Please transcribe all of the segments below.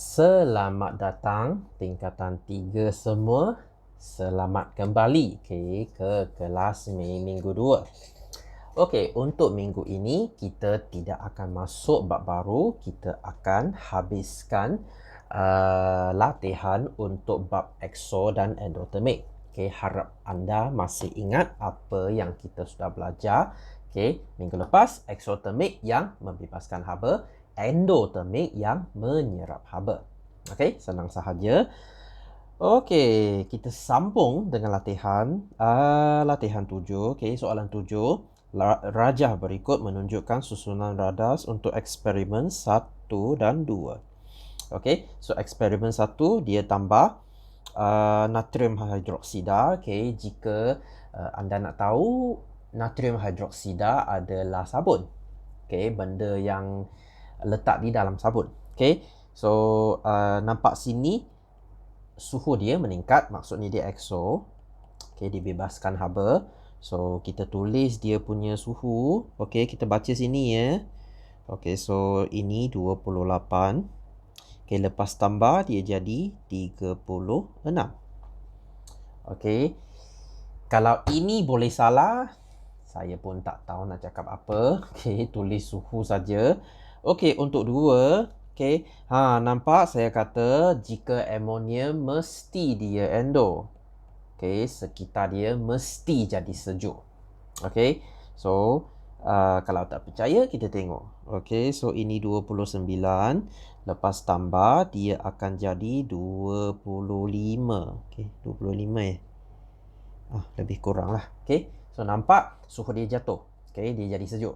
Selamat datang tingkatan 3 semua. Selamat kembali ke kelas minggu 2. Okey, untuk minggu ini kita tidak akan masuk bab baru. Kita akan habiskan latihan untuk bab exo dan endotermik. Okey, harap anda masih ingat apa yang kita sudah belajar. Okey, minggu lepas exotermik yang membebaskan haba, endotermik yang menyerap haba. Okey, senang sahaja. Okey, kita sambung dengan latihan 7. Okey, soalan 7. Rajah berikut menunjukkan susunan radas untuk eksperimen 1 dan 2. Okey, so eksperimen 1 dia tambah natrium hidroksida. Okey, jika anda nak tahu, natrium hidroksida adalah sabun. Okey, benda yang letak di dalam sabun. Okey, so nampak sini suhu dia meningkat, maksudnya dia exo. Okey, dibebaskan haba. So kita tulis dia punya suhu. Okey, kita baca sini ya. Okey, so ini 28. Okey, lepas tambah dia jadi 36. Okey. Kalau ini boleh salah, saya pun tak tahu nak cakap apa. Okey, tulis suhu saja. Okey, untuk 2, okey. Nampak saya kata jika amonia mesti dia endo. Okey, sekitar dia mesti jadi sejuk. Okey. So, kalau tak percaya kita tengok. Okey, so ini 29. Lepas tambah dia akan jadi 25. Okey, 25 lebih kurang lah. Okey, so nampak suhu dia jatuh. Okey, dia jadi sejuk.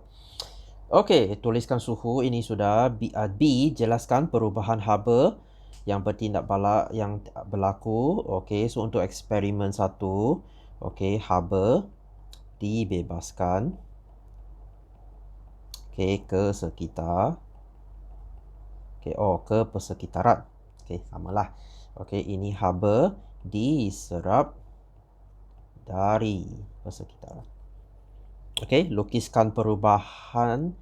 Okey, tuliskan suhu ini sudah. B, jelaskan perubahan haba yang berlaku. Okey, so untuk eksperimen 1, okey, haba dibebaskan ke sekitar. Okey, ke persekitaran. Okey, samalah. Okey, ini haba diserap dari persekitaran. Okey, lukiskan perubahan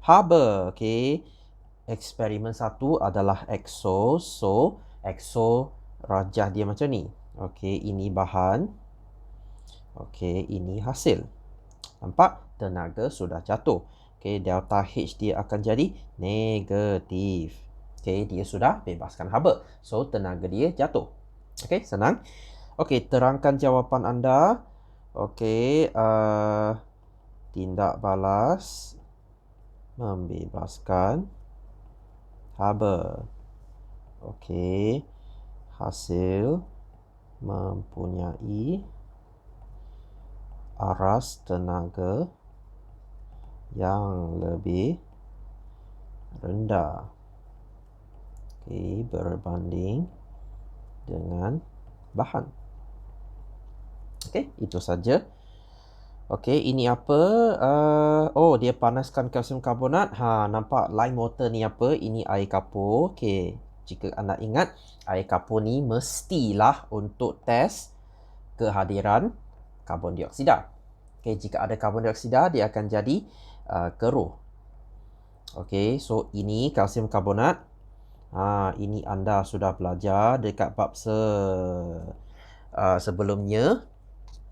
haba. Okey, eksperimen 1 adalah exo. So, exo rajah dia macam ni. Okey, ini bahan. Okey, ini hasil. Nampak? Tenaga sudah jatuh. Okey, delta H dia akan jadi negatif. Okey, dia sudah bebaskan haba. So, tenaga dia jatuh. Okey, senang. Okey, terangkan jawapan anda. Okey, tindak balas membebaskan haba. Okey, hasil mempunyai aras tenaga yang lebih rendah. Okey, berbanding dengan bahan. Okey, itu saja. Okey, ini apa? Dia panaskan kalsium karbonat. Nampak line water ni apa? Ini air kapur. Okey, jika anda ingat, air kapur ni mestilah untuk test kehadiran karbon dioksida. Okey, jika ada karbon dioksida, dia akan jadi keruh. Okey, so ini kalsium karbonat. Ini anda sudah belajar dekat bab sebelumnya.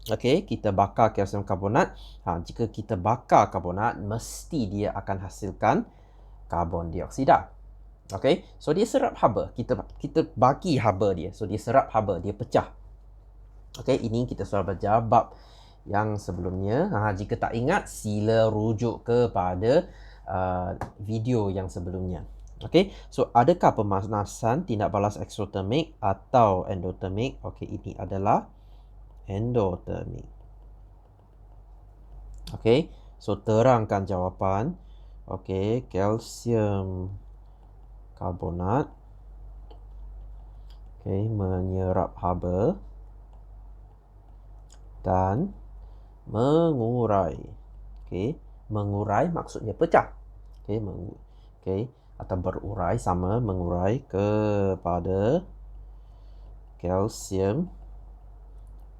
Okey, kita bakar kalsium karbonat. Jika kita bakar karbonat, mesti dia akan hasilkan karbon dioksida. Okey, so dia serap haba. Kita bagi haba dia. So dia serap haba, dia pecah. Okey, ini kita sudah belajar bab yang sebelumnya. Jika tak ingat, sila rujuk kepada video yang sebelumnya. Okey, so adakah pemanasan tindak balas eksotermik atau endotermik? Okey, ini adalah endotermik. Okey, so terangkan jawapan. Okey, kalsium karbonat menyerap haba dan mengurai. Okey, mengurai maksudnya pecah. Okey, atau berurai sama mengurai kepada kalsium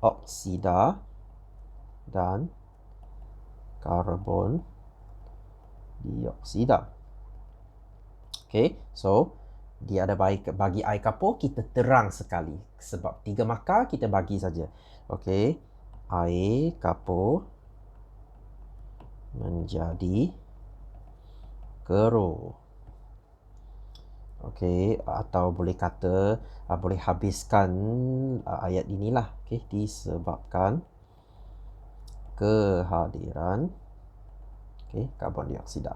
oksida dan karbon dioksida. Okey, so dia ada bagi air kapur, kita terang sekali. Sebab 3 markah, kita bagi saja. Okey, air kapur menjadi keruh. Okey, atau boleh kata, boleh habiskan ayat inilah. Okey, disebabkan kehadiran karbon dioksida.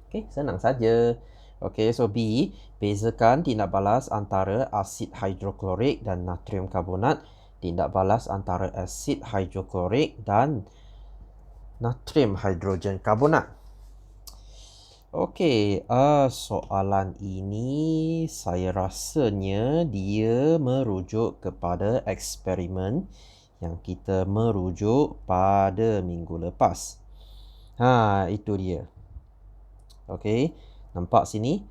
Okey, senang saja. Okey, so B, bezakan tindak balas antara asid hidroklorik dan natrium karbonat. Tindak balas antara asid hidroklorik dan natrium hidrogen karbonat. Okey, soalan ini saya rasanya dia merujuk kepada eksperimen yang kita merujuk pada minggu lepas. Itu dia. Okey, nampak sini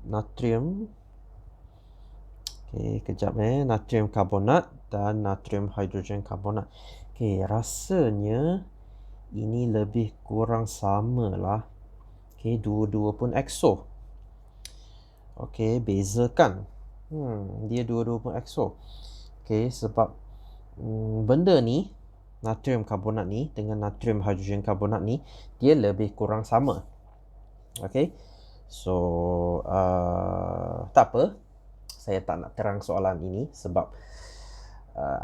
natrium. Okey, kejap natrium karbonat dan natrium hidrogen karbonat. Okey, rasanya ini lebih kurang samalah. Okey, dua-dua pun exo. Okey, bezakan. Dia dua-dua pun exo. Okey, sebab benda ni, natrium karbonat ni dengan natrium hidrogen karbonat ni, dia lebih kurang sama. Okey, so tak apa. Saya tak nak terang soalan ini sebab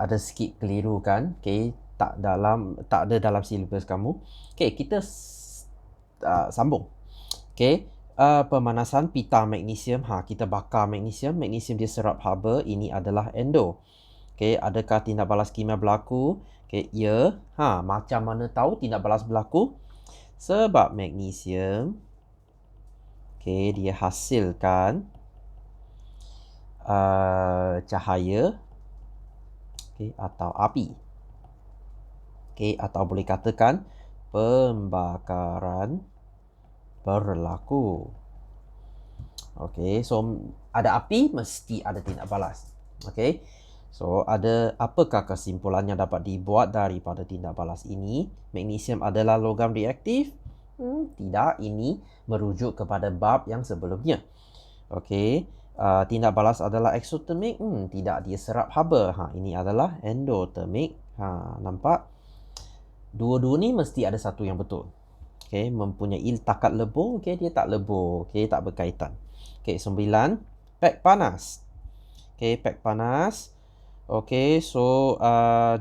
ada sikit keliru kan. Okey, tak ada dalam silibus kamu. Okey, kita sambung. Okey, pemanasan pita magnesium. Kita bakar magnesium. Magnesium dia serap haba. Ini adalah endo. Okey, adakah tindak balas kimia berlaku? Okey, ya. Macam mana tahu tindak balas berlaku? Sebab magnesium, okey, dia hasilkan cahaya, okey, atau api. Okey, atau boleh katakan pembakaran berlaku. Okey, so ada api, mesti ada tindak balas. Okey, so apakah kesimpulan yang dapat dibuat daripada tindak balas ini? Magnesium adalah logam reaktif? Tidak, ini merujuk kepada bab yang sebelumnya. Okey, tindak balas adalah eksotermik? Tidak, dia serap haba. Ini adalah endotermik. Nampak? Dua-dua ni mesti ada satu yang betul. Okey, mempunyai takat lebur, okey, dia tak lebur, okey, tak berkaitan. Okey, 9, pack panas. Okey, pack panas. Okey, so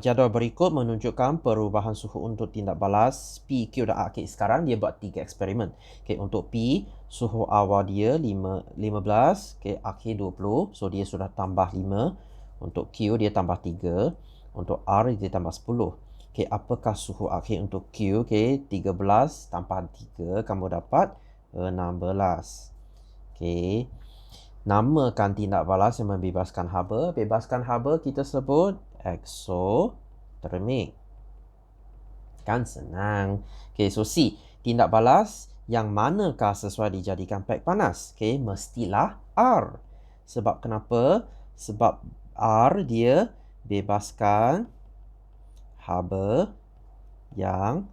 jadual berikut menunjukkan perubahan suhu untuk tindak balas P, Q dan A. Okey, sekarang dia buat 3 eksperimen. Okey, untuk P, suhu awal dia 15, okey, akhir 20. So dia sudah tambah 5. Untuk Q dia tambah 3. Untuk R dia tambah 10. Okey, apakah suhu akhir untuk Q? Okey, 13 tambah 3, kamu dapat 16. Okey, namakan tindak balas yang membebaskan haba. Bebaskan haba kita sebut eksotermik. Kan senang. Okey, so C, tindak balas yang manakah sesuai dijadikan pack panas? Okey, mestilah R. Sebab kenapa? Sebab R dia bebaskan haba yang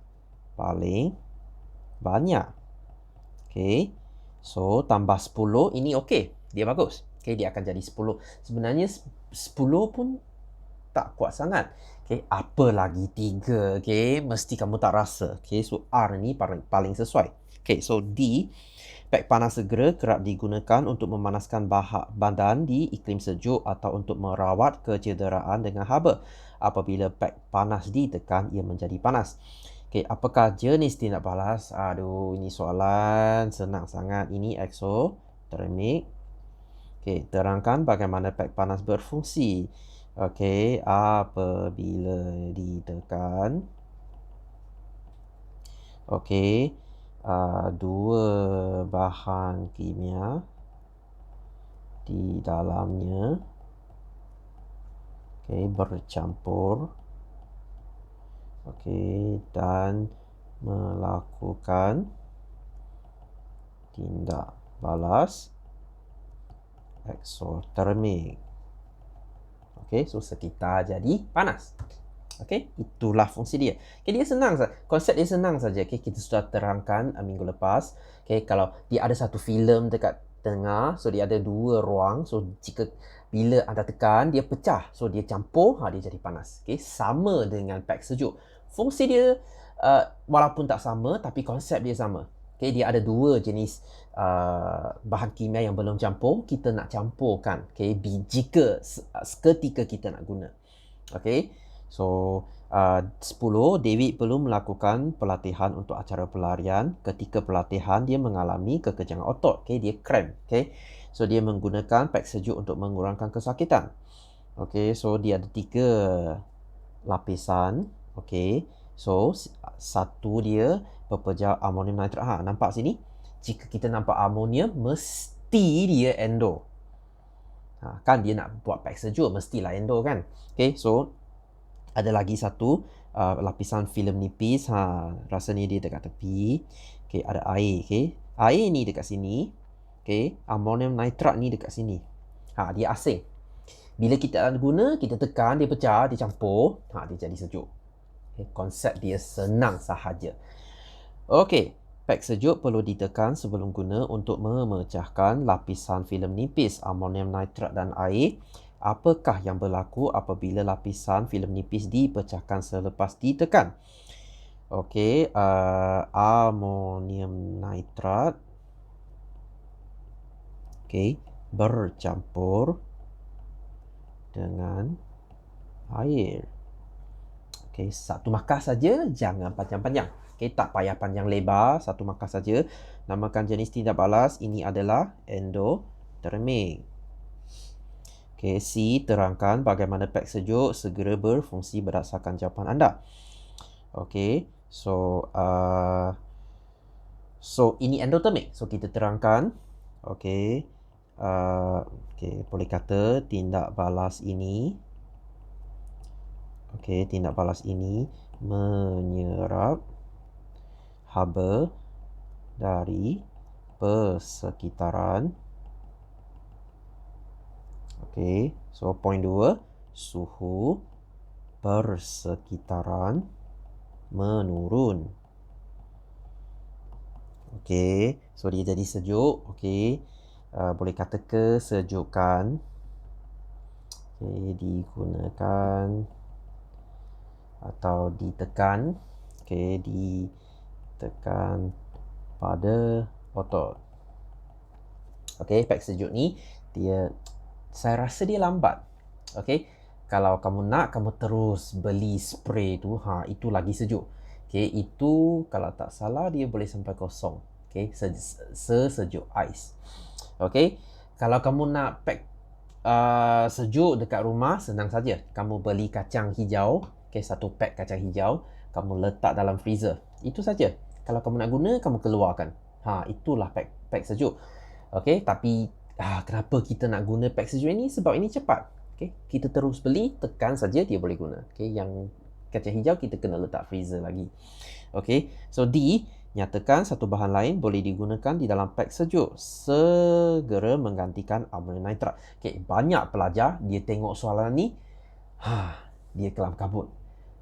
paling banyak. Okey, so tambah 10, ini okey, dia bagus. Okey, dia akan jadi 10. Sebenarnya 10 pun tak kuat sangat. Okey, apa lagi 3? Okey, mesti kamu tak rasa. Okey, so R ni paling sesuai. Okey, so D, pack panas segera kerap digunakan untuk memanaskan badan di iklim sejuk atau untuk merawat kecederaan dengan haba. Apabila pack panas ditekan, ia menjadi panas. Okey, apakah jenis tindak balas? Aduh, ini soalan senang sangat. Ini eksotermik. Okey, terangkan bagaimana pack panas berfungsi. Okey, apabila ditekan, okey, dua bahan kimia di dalamnya, okey, bercampur, okey, dan melakukan tindak balas eksotermik. Okey, so sekitar jadi panas. Okey, itulah fungsi dia. Okey, dia senang saja. Konsep dia senang saja. Okey, kita sudah terangkan minggu lepas. Okey, kalau dia ada satu filem dekat tengah. So dia ada dua ruang. So jika bila anda tekan, dia pecah. So dia campur, dia jadi panas. Okay, sama dengan pack sejuk. Fungsi dia walaupun tak sama, tapi konsep dia sama. Okay, dia ada dua jenis bahan kimia yang belum campur. Kita nak campurkan. Okay, jika seketika kita nak guna. Okay, so 10, David perlu melakukan pelatihan untuk acara pelarian. Ketika pelatihan, dia mengalami kekejangan otot. Okay, dia cramp. Okay, so dia menggunakan pack sejuk untuk mengurangkan kesakitan. Okay, so dia ada 3 lapisan. Okay, so satu dia pepejal amonium nitrat. Nampak sini? Jika kita nampak amonium, mesti dia endo. Kan dia nak buat pack sejuk, mestilah endo kan. Okay, so ada lagi satu lapisan filem nipis. Rasanya dia dekat tepi. Okay, ada air. Okay, air ni dekat sini. Okay, amonium nitrat ni dekat sini. Dia asing. Bila kita guna, kita tekan, dia pecah, dia campur, dia jadi sejuk. Okay, konsep dia senang sahaja. Okey, pack sejuk perlu ditekan sebelum guna untuk memecahkan lapisan filem nipis amonium nitrat dan air. Apakah yang berlaku apabila lapisan filem nipis dipecahkan selepas ditekan? Okey, amonium nitrat bercampur dengan air. Okey, satu makas saja, jangan panjang-panjang. Okey, tak payah panjang lebar, satu makas saja. Namakan jenis tindak balas, ini adalah endotermic. Okey, C, terangkan bagaimana pack sejuk segera berfungsi berdasarkan jawapan anda. Okey, so ini endotermic. So kita terangkan. Okey, boleh kata tindak balas ini. Okey, tindak balas ini menyerap haba dari persekitaran. Okey, so point 2, suhu persekitaran menurun. Okey, so dia jadi sejuk. Okey, boleh kata kesejukan. Okey, digunakan atau ditekan. Okey, ditekan pada otot. Okey, pack sejuk ni saya rasa dia lambat. Okey, kalau kamu nak, kamu terus beli spray tu, itu lagi sejuk. Okey, itu kalau tak salah dia boleh sampai kosong. Okey, sesejuk ais. Okey, kalau kamu nak pack sejuk dekat rumah, senang saja. Kamu beli kacang hijau. Okay, satu pack kacang hijau, kamu letak dalam freezer. Itu saja. Kalau kamu nak guna, kamu keluarkan. Itulah pack sejuk. Okay, tapi kenapa kita nak guna pack sejuk ini? Sebab ini cepat. Okay, kita terus beli, tekan saja dia boleh guna. Okay, yang kacang hijau kita kena letak freezer lagi. Okay, so D, nyatakan satu bahan lain boleh digunakan di dalam pack sejuk. Segera menggantikan amonium nitrat. Okay, banyak pelajar, dia tengok soalan ni, dia kelam kabut.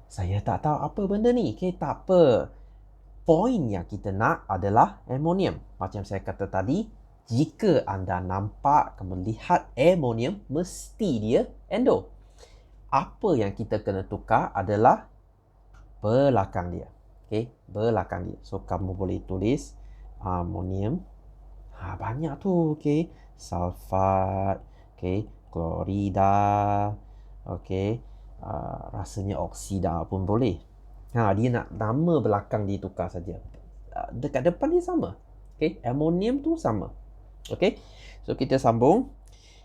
Saya tak tahu apa benda ni. Okay, tak apa. Poin yang kita nak adalah amonium. Macam saya kata tadi, jika anda nampak, kamu lihat amonium, mesti dia endo. Apa yang kita kena tukar adalah belakang dia. Okay, belakang dia. So, kamu boleh tulis amonium. Banyak tu. Okay, sulfat. Okay, klorida. Okay, rasanya oksida pun boleh. Dia nak nama belakang dia tukar saja. Dekat depan dia sama. Okay, amonium tu sama. Okay, so kita sambung.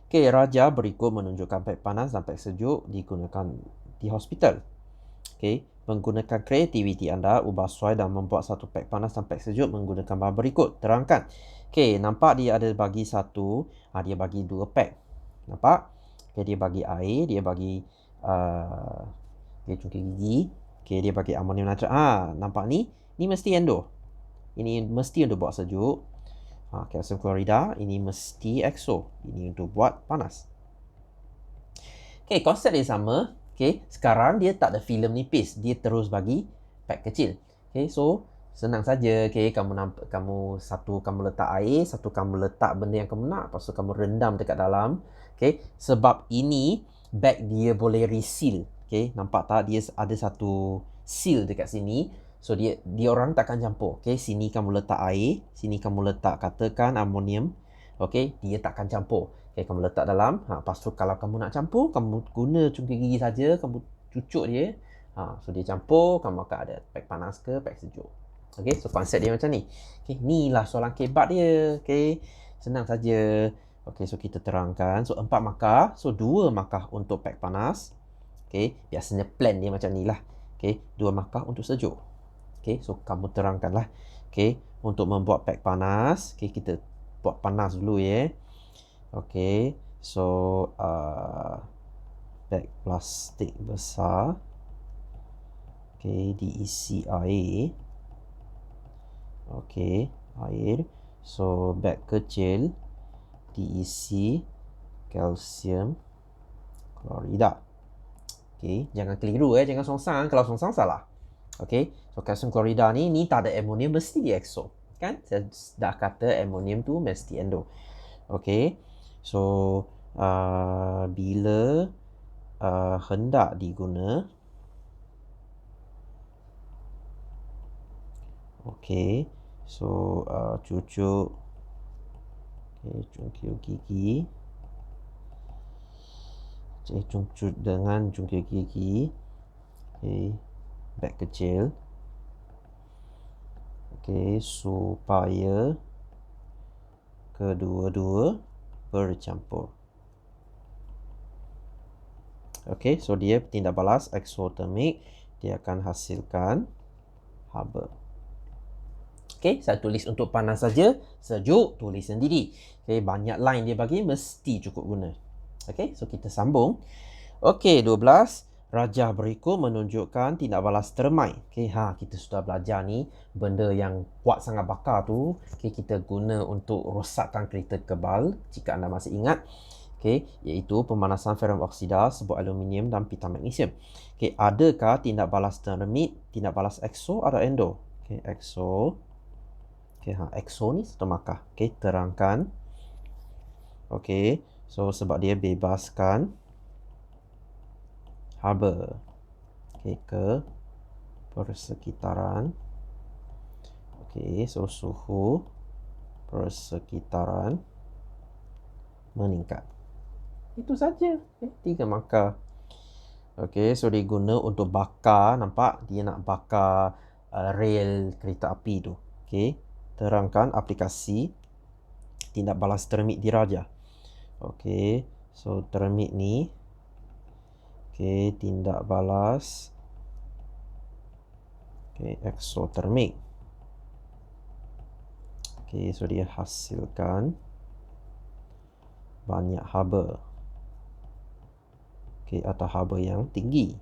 Okay, raja berikut menunjukkan pack panas dan pack sejuk digunakan di hospital. Okay, menggunakan kreativiti anda, ubah suai dan membuat satu pack panas dan pack sejuk menggunakan bahan berikut. Terangkan. Okay, nampak dia ada bagi satu. Dia bagi 2 pack. Nampak? Okay, dia bagi air, dia bagi cungkil gigi. Okay, dia bagi amonium nitrat. Nampak ni? Ni mesti endo. Ini mesti untuk buat sejuk. Kalsium klorida. Ini mesti exo. Ini untuk buat panas. Okay, konsep dia sama. Okay, sekarang dia tak ada filem nipis. Dia terus bagi pack kecil. Okay, so Senang saja. Okay, kamu letak air, satu kamu letak benda yang kamu nak, lepas tu kamu rendam dekat dalam. Okay, sebab ini bag dia boleh reseal. Okay, nampak tak dia ada satu seal dekat sini. So dia orang takkan campur. Okay, sini kamu letak air, sini kamu letak katakan amonium. Okay, dia takkan campur. Okay, kamu letak dalam. Lepas tu kalau kamu nak campur, kamu guna cungkil gigi saja, kamu cucuk dia. So dia campur, kamu akan ada pack panas ke pack sejuk. Okay, so konsep dia macam ni. Okay, ni lah soalan kebat dia. Okay, senang saja. Okay, so kita terangkan. So 4 markah. So 2 markah untuk pack panas. Okay, biasanya plan dia macam ni lah. Okay, 2 markah untuk sejuk. Okay, so kamu terangkanlah. Okay, untuk membuat pack panas. Okay, kita buat panas dulu ya. Okay, so bag plastik besar. Okay, diisi air. Okay, air. So bag kecil diisi kalsium klorida. Okay, jangan keliru jangan songsang. Kalau songsang salah. Okay, so kalsium klorida ni tak ada amonium, mesti dia exo. Kan? Saya dah kata amonium tu mesti endo. Okay, so bila hendak diguna, okay, so cucuk, okay, cungkil gigi, cucuk dengan cungkil gigi. Okay, bag kecil. Okay, supaya kedua-dua bercampur. Okay, so dia tindak balas exothermic. Dia akan hasilkan haba. Okay, saya tulis untuk panas saja. Sejuk, tulis sendiri. Okay, banyak line dia bagi, mesti cukup guna. Okay, so kita sambung. Okay, 12. Rajah berikut menunjukkan tindak balas termite. Okay, kita sudah belajar ni. Benda yang kuat sangat bakar tu. Okay, kita guna untuk rosakkan kereta kebal. Jika anda masih ingat. Okay, iaitu pemanasan ferrum oksida, sebut aluminium dan pita magnesium. Okay, adakah tindak balas termite, tindak balas exo atau endo? Okay, exo. Okay, exo ni satu markah. Okay, terangkan. Okay, so sebab dia bebaskan haba, okay, ke persekitaran. Okay, so suhu persekitaran meningkat. Itu saja. Okay, 3 markah. Okay, so dia guna untuk bakar. Nampak? Dia nak bakar rel kereta api tu. Okay, terangkan aplikasi tindak balas termite diraja. Okay, so termite ni, okay, tindak balas, okay, exothermic. Okay, so dia hasilkan banyak haba. Okay, atau haba yang tinggi.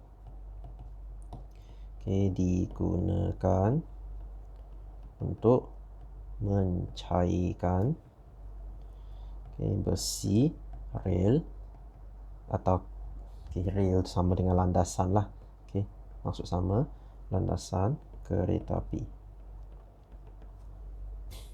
Okay, digunakan untuk mencairkan, okay, besi rel atau, okay, rel sama dengan landasan lah. Okay, maksud sama, landasan kereta api.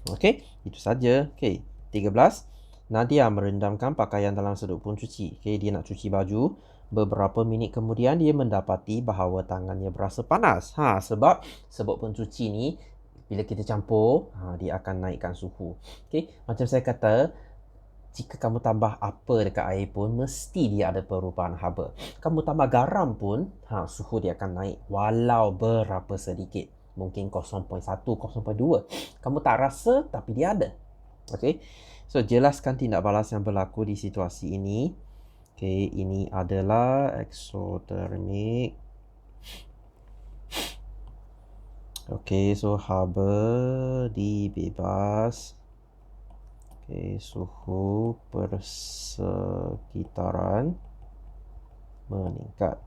Okay, itu saja. Okay, 13. Nadia merendamkan pakaian dalam seduk pun cuci. Okay, dia nak cuci baju. Beberapa minit kemudian dia mendapati bahawa tangannya berasa panas. Sebab seduk pun cuci ni bila kita campur, dia akan naikkan suhu. Okay, macam saya kata, jika kamu tambah apa dekat air pun, mesti dia ada perubahan haba. Kamu tambah garam pun, suhu dia akan naik walau berapa sedikit. Mungkin 0.1, 0.2. Kamu tak rasa, tapi dia ada. Okay, so jelaskan tindak balas yang berlaku di situasi ini. Okay, ini adalah exothermic. Okay, so haba dibebas. Okay, suhu persekitaran meningkat.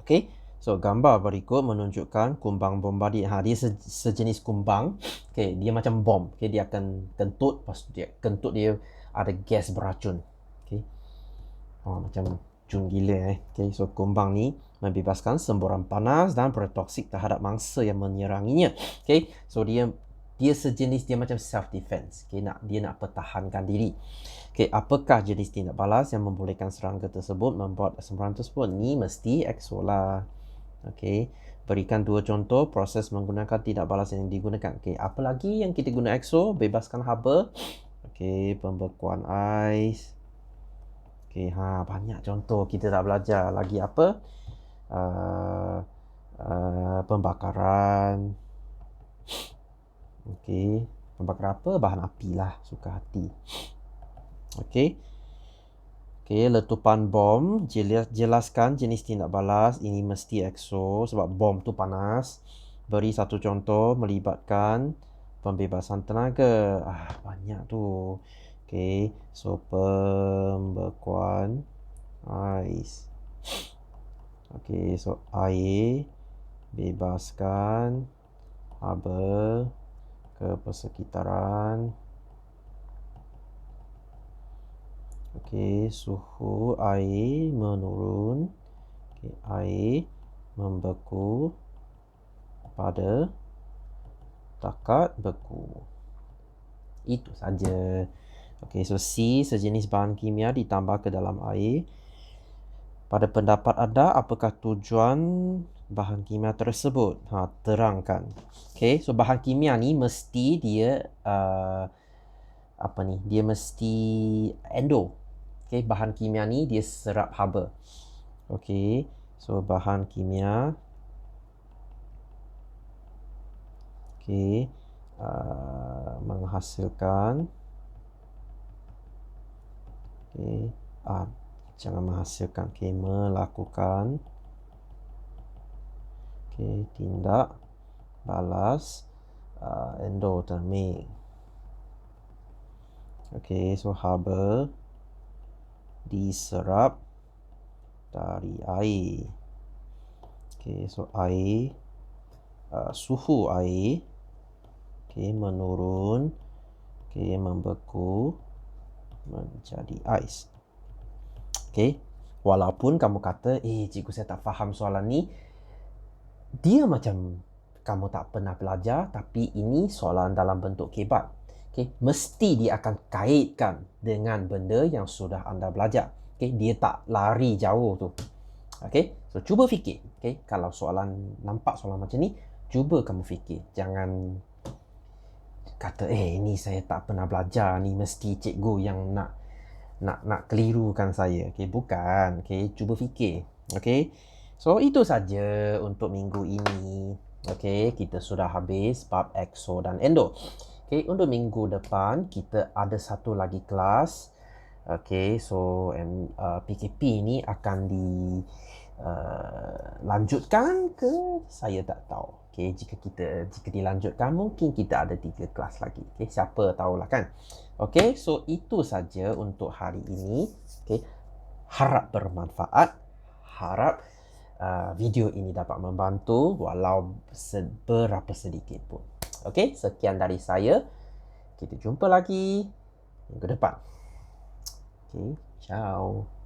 Okay, so gambar berikut menunjukkan kumbang bombardier. Dia sejenis kumbang. Okay, dia macam bom. Okay, dia akan kentut. Lepas tu dia kentut, dia ada gas beracun. Okay, macam racun gila. Okay, so kumbang ni membebaskan semburan panas dan protoksik terhadap mangsa yang menyeranginya. Okay, so dia sejenis, dia macam self defense. Okay, dia nak pertahankan diri. Okay, apakah jenis tindak balas yang membolehkan serangga tersebut membuat semburan tersebut? Ni mesti EXO lah. Okay, berikan 2 contoh proses menggunakan tindak balas yang digunakan. Okay, apa lagi yang kita guna EXO? Bebaskan haba. Okay, pembekuan ais. Okay, banyak contoh kita tak belajar. Lagi apa? Pembakaran. Okay, pembakaran apa? Bahan api lah, suka hati. Okay. Okay, letupan bom. Jelaskan jenis tindak balas. Ini mesti EXO sebab bom tu panas. Beri 1 contoh melibatkan pembebasan tenaga. Banyak tu. Okay, so pembekuan ais. Okay, so air, bebaskan haba ke persekitaran. Okay, suhu air menurun. Okay, air membeku pada takat beku. Itu saja. Okay, so C, sejenis bahan kimia ditambah ke dalam air. Pada pendapat anda, apakah tujuan bahan kimia tersebut? Terangkan. Okay, so bahan kimia ni mesti dia dia mesti endo. Okay, bahan kimia ni dia serap haba. Okay, so bahan kimia. Okay, menghasilkan. Okay, jangan menghasilkan. Okay, melakukan. Okay, tindak balas endotermik. Okay, so haba diserap dari air. Okay, so air, suhu air, okay, menurun, okay, membeku menjadi ais. Okay, walaupun kamu kata, cikgu saya tak faham soalan ni, dia macam kamu tak pernah belajar, tapi ini soalan dalam bentuk kebat. Okay, mesti dia akan kaitkan dengan benda yang sudah anda belajar. Okay, dia tak lari jauh tu. Okay, so cuba fikir. Okay, kalau nampak soalan macam ni, cuba kamu fikir. Jangan kata, ini saya tak pernah belajar, ni mesti cikgu yang nak kelirukan saya. Okay, bukan. Okay, cuba fikir. Okay, so itu saja untuk minggu ini. Okay, kita sudah habis bab EXO dan endo. Okay, untuk minggu depan kita ada satu lagi kelas. Okay, so PKP ni akan dilanjutkan ke saya tak tahu. Okay, jika dilanjutkan mungkin kita ada 3 kelas lagi. Okay, siapa tahulah kan. Okay, so itu saja untuk hari ini. Okay, harap bermanfaat. Harap video ini dapat membantu walau seberapa sedikit pun. Okay, sekian dari saya. Kita jumpa lagi minggu depan. Okay, ciao.